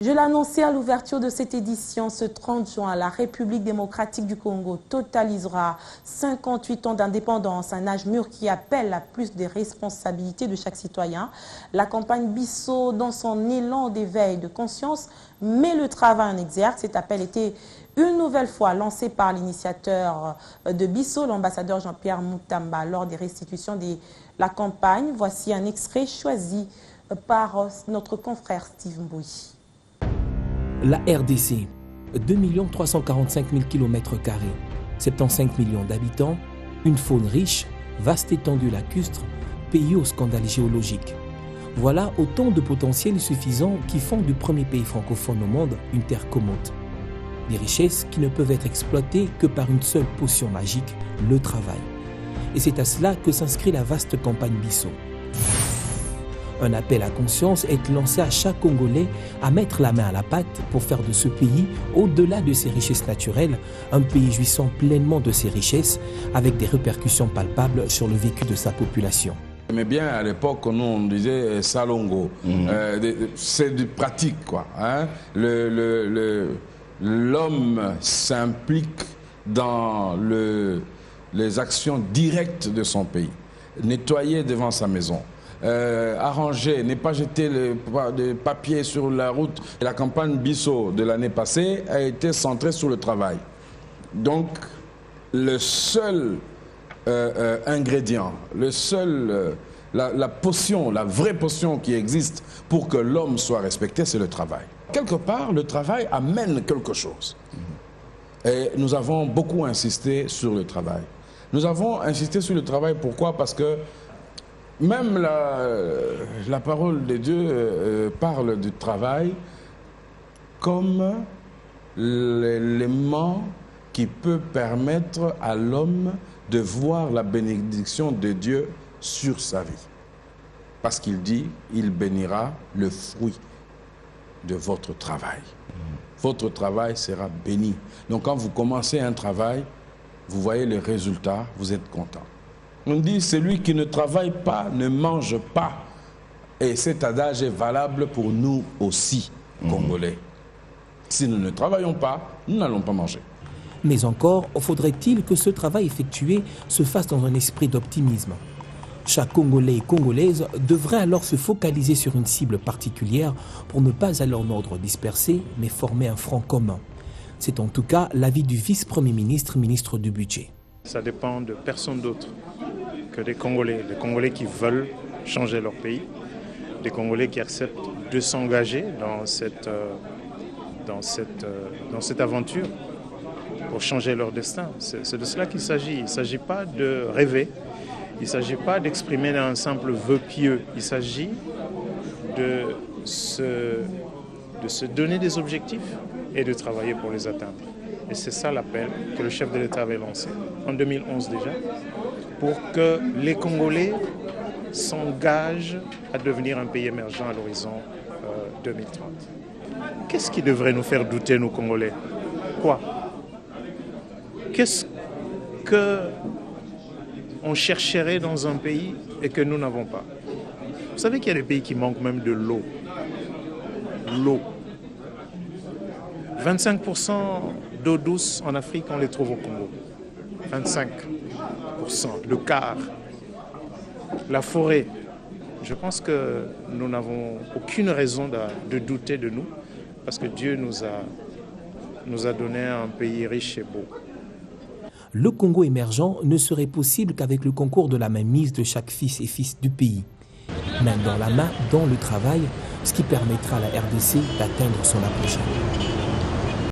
Je l'annonçais à l'ouverture de cette édition, ce 30 juin, la République démocratique du Congo totalisera 58 ans d'indépendance, un âge mûr qui appelle à plus de responsabilités de chaque citoyen. La campagne Bisso, dans son élan d'éveil de conscience, met le travail en exergue. Cet appel était une nouvelle fois lancé par l'initiateur de Bisso, l'ambassadeur Jean-Pierre Moutamba, lors des restitutions de la campagne. Voici un extrait choisi par notre confrère Steve Mbouy. La RDC, 2 345 000 km², 75 millions d'habitants, une faune riche, vaste étendue lacustre, pays au scandale géologique. Voilà autant de potentiels suffisants qui font du premier pays francophone au monde une terre commode. Des richesses qui ne peuvent être exploitées que par une seule potion magique, le travail. Et c'est à cela que s'inscrit la vaste campagne Bisso. Un appel à conscience est lancé à chaque Congolais à mettre la main à la pâte pour faire de ce pays, au-delà de ses richesses naturelles, un pays jouissant pleinement de ses richesses, avec des répercussions palpables sur le vécu de sa population. Mais bien à l'époque, nous on disait salongo, c'est du pratique quoi. Hein? L'homme s'implique dans les actions directes de son pays, nettoyer devant sa maison. Arranger, ne pas jeter le papier sur la route. La campagne Bisso de l'année passée a été centrée sur le travail. Donc, le seul ingrédient, la potion, la vraie potion qui existe pour que l'homme soit respecté, c'est le travail. Quelque part, le travail amène quelque chose. Et nous avons beaucoup insisté sur le travail. Nous avons insisté sur le travail, pourquoi? Parce que même la parole de Dieu parle du travail comme l'élément qui peut permettre à l'homme de voir la bénédiction de Dieu sur sa vie. Parce qu'il dit, il bénira le fruit de votre travail. Votre travail sera béni. Donc quand vous commencez un travail, vous voyez les résultats, vous êtes content. On dit, celui qui ne travaille pas ne mange pas. Et cet adage est valable pour nous aussi, Congolais. Si nous ne travaillons pas, nous n'allons pas manger. Mais encore, faudrait-il que ce travail effectué se fasse dans un esprit d'optimisme. Chaque Congolais et Congolaise devrait alors se focaliser sur une cible particulière pour ne pas aller en ordre dispersé, mais former un front commun. C'est en tout cas l'avis du vice-premier ministre, ministre du Budget. Ça dépend de personne d'autre que des Congolais qui veulent changer leur pays, des Congolais qui acceptent de s'engager dans cette aventure pour changer leur destin. C'est de cela qu'il s'agit. Il ne s'agit pas de rêver, il ne s'agit pas d'exprimer un simple vœu pieux, il s'agit de se donner des objectifs et de travailler pour les atteindre. Et c'est ça l'appel que le chef de l'État avait lancé en 2011 déjà, pour que les Congolais s'engagent à devenir un pays émergent à l'horizon 2030. Qu'est-ce qui devrait nous faire douter, nous Congolais? Quoi? Qu'est-ce qu'on chercherait dans un pays et que nous n'avons pas? Vous savez qu'il y a des pays qui manquent même de l'eau. L'eau. 25% d'eau douce en Afrique, on les trouve au Congo. 25%, le quart. La forêt. Je pense que nous n'avons aucune raison de douter de nous, parce que Dieu nous a donné un pays riche et beau. Le Congo émergent ne serait possible qu'avec le concours de la mainmise de chaque fils et fils du pays. Main dans la main, dans le travail, ce qui permettra à la RDC d'atteindre son apogée.